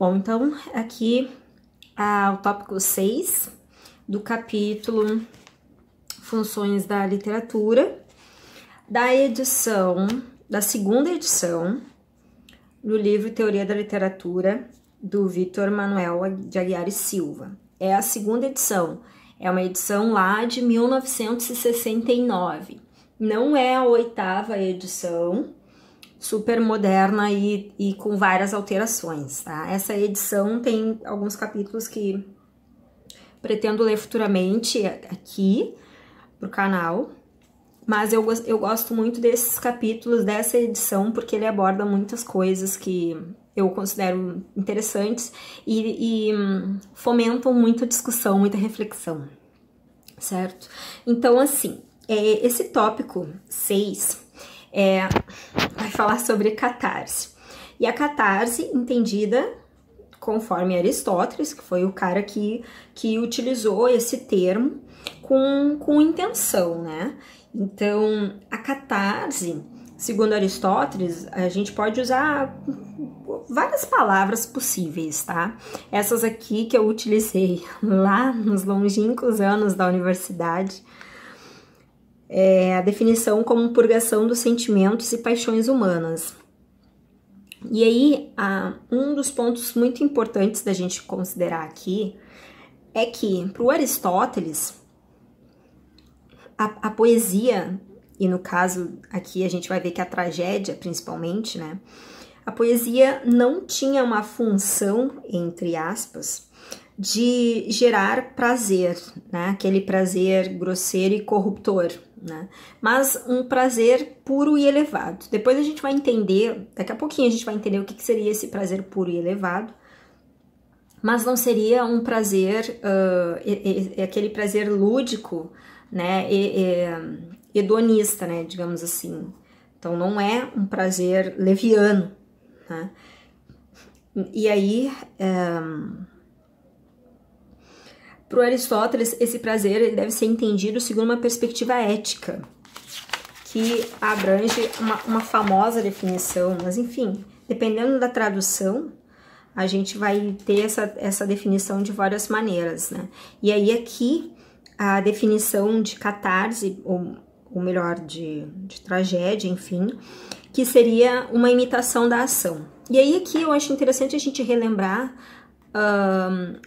Bom, então aqui o tópico 6 do capítulo Funções da Literatura, da segunda edição do livro Teoria da Literatura, do Vítor Manuel de Aguiar e Silva. É a segunda edição, é uma edição lá de 1969. Não é a oitava edição, super moderna e com várias alterações, tá? Essa edição tem alguns capítulos que pretendo ler futuramente aqui pro canal, mas eu gosto muito desses capítulos dessa edição porque ele aborda muitas coisas que eu considero interessantes e fomentam muita discussão, muita reflexão, certo? Então, assim, esse tópico 6 vai falar sobre catarse. E a catarse, entendida conforme Aristóteles, que foi o cara que utilizou esse termo com intenção, né? Então, a catarse, segundo Aristóteles, a gente pode usar várias palavras possíveis, tá? Essas aqui que eu utilizei lá nos longínquos anos da universidade, a definição como purgação dos sentimentos e paixões humanas. E aí, um dos pontos muito importantes da gente considerar aqui é que, para o Aristóteles, a poesia, e no caso aqui a gente vai ver que a tragédia, principalmente, né? A poesia não tinha uma função, entre aspas, de gerar prazer, né? Aquele prazer grosseiro e corruptor, né? Mas um prazer puro e elevado. Depois a gente vai entender, daqui a pouquinho a gente vai entender o que seria esse prazer puro e elevado, mas não seria um prazer, aquele prazer lúdico, né? Hedonista, né? Digamos assim. Então não é um prazer leviano, né? E aí, para o Aristóteles, esse prazer ele deve ser entendido segundo uma perspectiva ética, que abrange uma famosa definição, mas enfim, dependendo da tradução, a gente vai ter essa definição de várias maneiras, né? E aí aqui, a definição de catarse, ou melhor, de tragédia, enfim, que seria uma imitação da ação. E aí aqui eu acho interessante a gente relembrar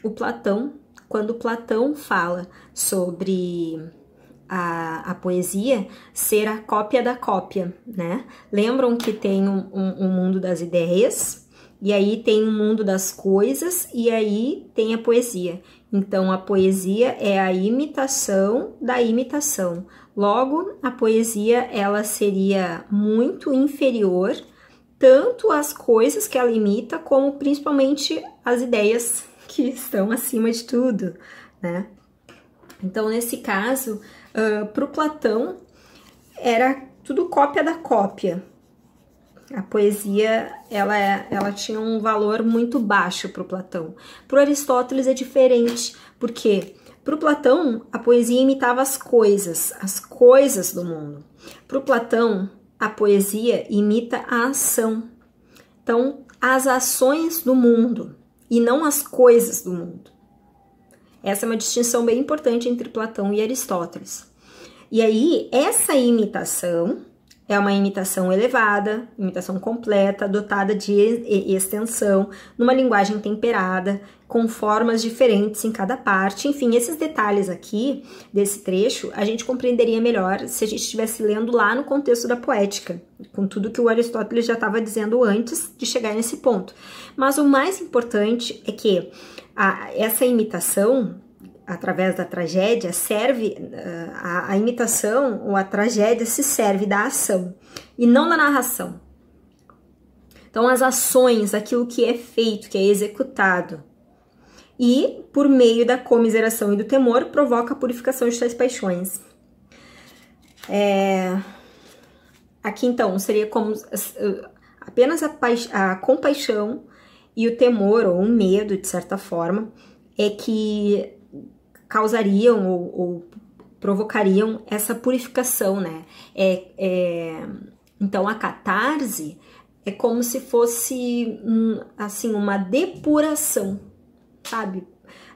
o Platão, quando Platão fala sobre a poesia ser a cópia da cópia, né? Lembram que tem um mundo das ideias, e aí tem um mundo das coisas, e aí tem a poesia. Então, a poesia é a imitação da imitação. Logo, a poesia, ela seria muito inferior tanto às coisas que ela imita, como principalmente às ideias que estão acima de tudo, né? Então, nesse caso, para o Platão, era tudo cópia da cópia. A poesia, ela tinha um valor muito baixo para o Platão. Para o Aristóteles é diferente, porque para o Platão, a poesia imitava as coisas do mundo. Para o Platão, a poesia imita a ação. Então, as ações do mundo e não as coisas do mundo. Essa é uma distinção bem importante entre Platão e Aristóteles. E aí, essa imitação é uma imitação elevada, imitação completa, dotada de extensão, numa linguagem temperada, com formas diferentes em cada parte. Enfim, esses detalhes aqui, desse trecho, a gente compreenderia melhor se a gente estivesse lendo lá no contexto da poética, com tudo que o Aristóteles já estava dizendo antes de chegar nesse ponto. Mas o mais importante é que essa imitação, através da tragédia, serve, a imitação ou a tragédia se serve da ação e não da narração. Então, as ações, aquilo que é feito, que é executado, e por meio da comiseração e do temor, provoca a purificação de tais paixões. Aqui, então, seria como apenas a compaixão e o temor, ou o medo, de certa forma, é que causariam ou provocariam essa purificação, né? Então, a catarse é como se fosse, assim, uma depuração, sabe?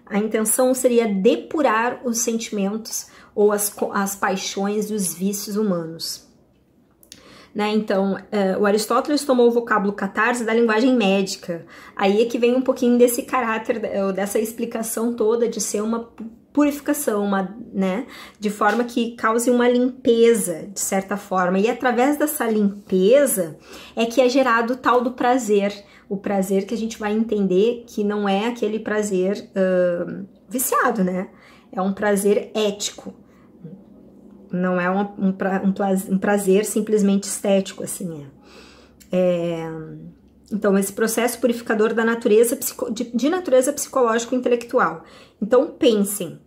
A intenção seria depurar os sentimentos ou as paixões e os vícios humanos. Né? Então, o Aristóteles tomou o vocábulo catarse da linguagem médica. Aí é que vem um pouquinho desse caráter, dessa explicação toda de ser uma purificação, né? De forma que cause uma limpeza, de certa forma. E através dessa limpeza é que é gerado o tal do prazer. O prazer que a gente vai entender que não é aquele prazer viciado, né? É um prazer ético. Não é um prazer simplesmente estético, assim. Então, esse processo purificador da natureza, de natureza psicológico-intelectual. Então, pensem,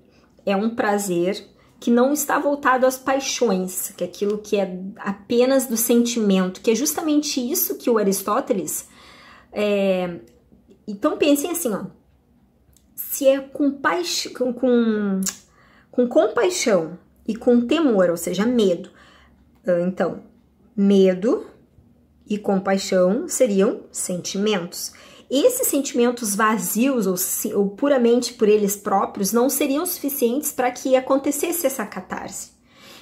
é um prazer que não está voltado às paixões, que é aquilo que é apenas do sentimento, que é justamente isso que o Aristóteles... Então, pensem assim, ó, se é com compaixão e com temor, ou seja, medo. Então, medo e compaixão seriam sentimentos. Esses sentimentos vazios ou puramente por eles próprios não seriam suficientes para que acontecesse essa catarse.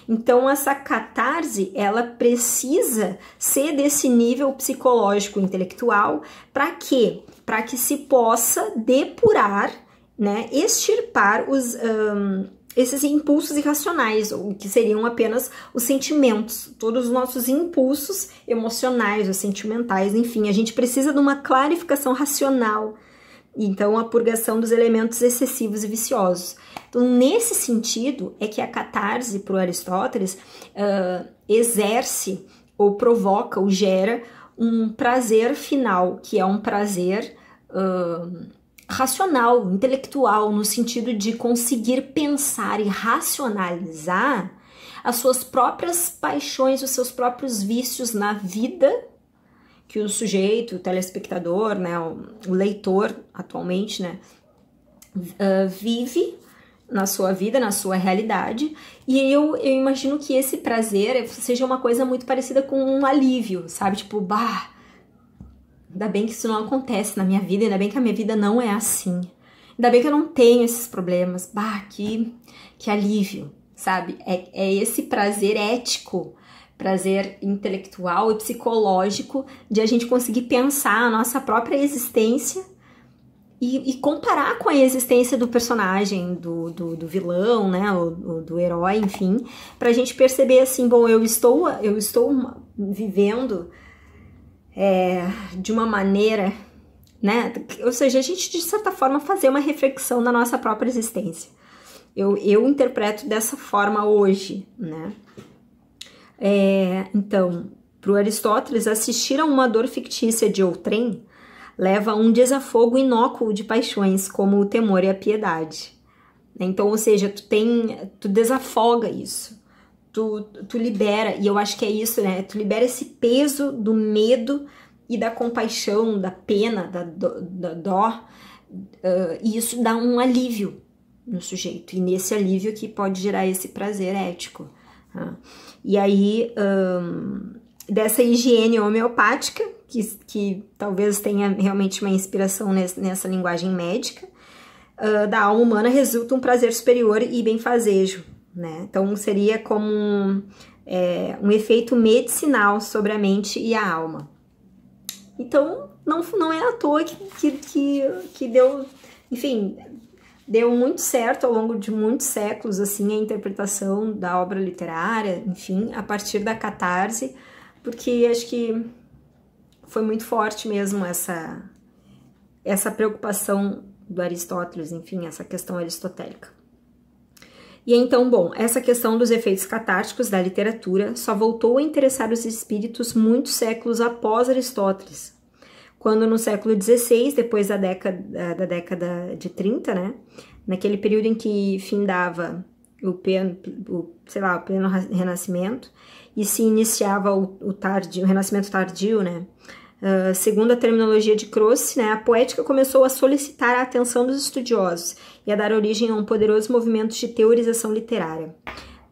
Então, essa catarse, ela precisa ser desse nível psicológico intelectual. Para quê? Para que se possa depurar, né, extirpar esses impulsos irracionais, ou que seriam apenas os sentimentos, todos os nossos impulsos emocionais ou sentimentais, enfim, a gente precisa de uma clarificação racional, então a purgação dos elementos excessivos e viciosos. Então, nesse sentido, é que a catarse, para o Aristóteles, exerce ou provoca ou gera um prazer final, que é um prazer racional, intelectual, no sentido de conseguir pensar e racionalizar as suas próprias paixões, os seus próprios vícios na vida que o sujeito, o telespectador, né, o leitor atualmente, né, vive na sua vida, na sua realidade, e eu imagino que esse prazer seja uma coisa muito parecida com um alívio, sabe, tipo, ainda bem que isso não acontece na minha vida, ainda bem que a minha vida não é assim. Ainda bem que eu não tenho esses problemas. Que alívio, sabe? É esse prazer ético, prazer intelectual e psicológico de a gente conseguir pensar a nossa própria existência e comparar com a existência do personagem, do vilão, né? Ou do herói, enfim, pra gente perceber assim, bom, eu estou vivendo de uma maneira, né? Ou seja, a gente, de certa forma, fazer uma reflexão da nossa própria existência. Eu interpreto dessa forma hoje, né? Então, para o Aristóteles, assistir a uma dor fictícia de outrem leva a um desafogo inócuo de paixões, como o temor e a piedade. Então, ou seja, tu desafoga isso. Tu libera, e eu acho que é isso, né? Tu libera esse peso do medo e da compaixão, da pena, da dó, e isso dá um alívio no sujeito, e nesse alívio que pode gerar esse prazer ético. E aí, dessa higiene homeopática, que talvez tenha realmente uma inspiração nessa linguagem médica, da alma humana resulta um prazer superior e benfazejo, né? Então seria como um efeito medicinal sobre a mente e a alma. Então não é à toa que deu, enfim, deu muito certo ao longo de muitos séculos assim a interpretação da obra literária, enfim, a partir da catarse, porque acho que foi muito forte mesmo essa preocupação do Aristóteles, enfim, essa questão aristotélica. E então, bom, essa questão dos efeitos catárticos da literatura só voltou a interessar os espíritos muitos séculos após Aristóteles, quando no século XVI, depois da década de 30, né, naquele período em que findava o pleno Renascimento e se iniciava o Renascimento tardio, né, segundo a terminologia de Croce, né, a poética começou a solicitar a atenção dos estudiosos e a dar origem a um poderoso movimento de teorização literária.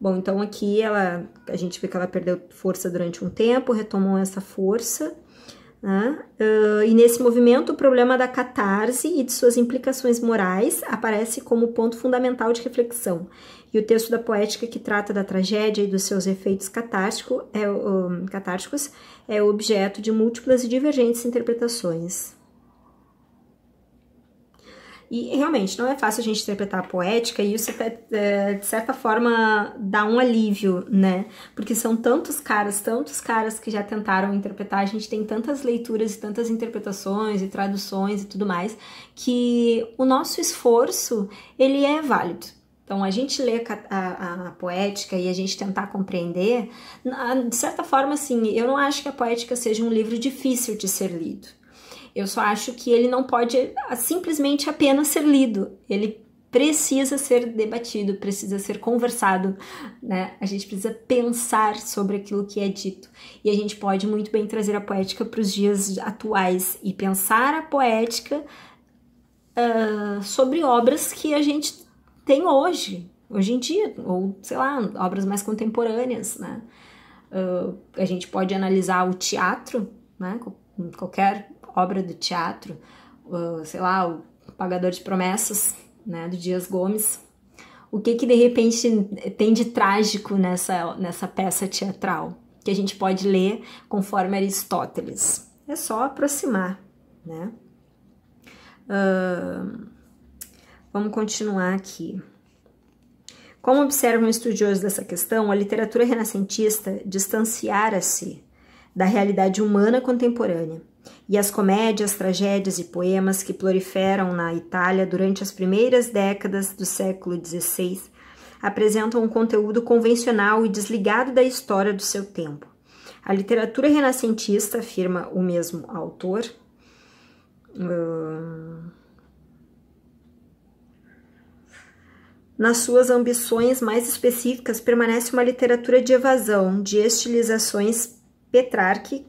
Bom, então aqui a gente vê que ela perdeu força durante um tempo, retomou essa força né? E nesse movimento, o problema da catarse e de suas implicações morais aparece como ponto fundamental de reflexão. E o texto da poética que trata da tragédia e dos seus efeitos catárticos é objeto de múltiplas e divergentes interpretações. E realmente não é fácil a gente interpretar a poética, e isso de certa forma dá um alívio, né? Porque são tantos caras que já tentaram interpretar, a gente tem tantas leituras e tantas interpretações e traduções e tudo mais, que o nosso esforço, ele é válido. Então, a gente lê a poética e a gente tentar compreender, de certa forma, assim, eu não acho que a poética seja um livro difícil de ser lido. Eu só acho que ele não pode simplesmente apenas ser lido. Ele precisa ser debatido, precisa ser conversado, né? A gente precisa pensar sobre aquilo que é dito. E a gente pode muito bem trazer a poética para os dias atuais e pensar a poética sobre obras que a gente tem hoje em dia, ou sei lá, obras mais contemporâneas, né? A gente pode analisar o teatro, né? Qualquer obra do teatro, sei lá, o Pagador de Promessas, né, do Dias Gomes. O que de repente tem de trágico nessa peça teatral que a gente pode ler conforme Aristóteles? É só aproximar, né? Vamos continuar aqui. Como observa um estudioso dessa questão, a literatura renascentista distanciara-se da realidade humana contemporânea, e as comédias, tragédias e poemas que proliferam na Itália durante as primeiras décadas do século XVI apresentam um conteúdo convencional e desligado da história do seu tempo. A literatura renascentista, afirma o mesmo autor, nas suas ambições mais específicas, permanece uma literatura de evasão, de estilizações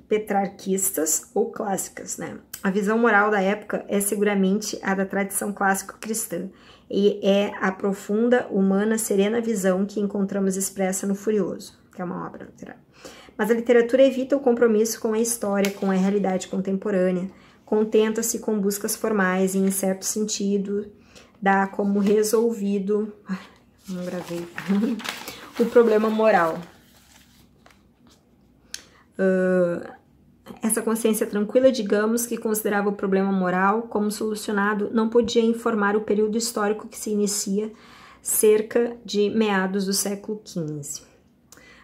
petrarquistas ou clássicas, né? A visão moral da época é seguramente a da tradição clássico-cristã e é a profunda, humana, serena visão que encontramos expressa no Furioso, que é uma obra literária. Mas a literatura evita o compromisso com a história, com a realidade contemporânea, contenta-se com buscas formais e, em certo sentido, dá como resolvido o problema moral. Essa consciência tranquila, digamos, que considerava o problema moral como solucionado, não podia informar o período histórico que se inicia cerca de meados do século XV.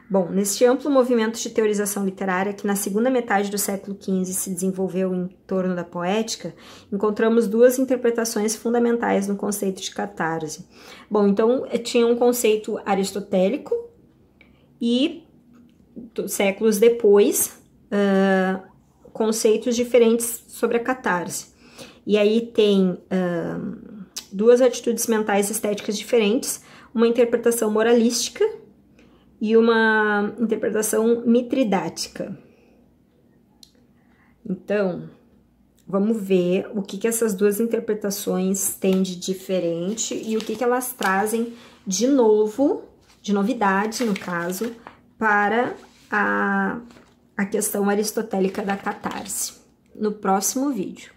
Bom, neste amplo movimento de teorização literária que na segunda metade do século XV se desenvolveu em torno da poética, encontramos duas interpretações fundamentais no conceito de catarse. Bom, então tinha um conceito aristotélico e séculos depois, conceitos diferentes sobre a catarse. E aí tem duas atitudes mentais estéticas diferentes, uma interpretação moralística e uma interpretação mitridática. Então, vamos ver o que essas duas interpretações têm de diferente e o que elas trazem de novo, de novidade, no caso, para a questão aristotélica da catarse, no próximo vídeo.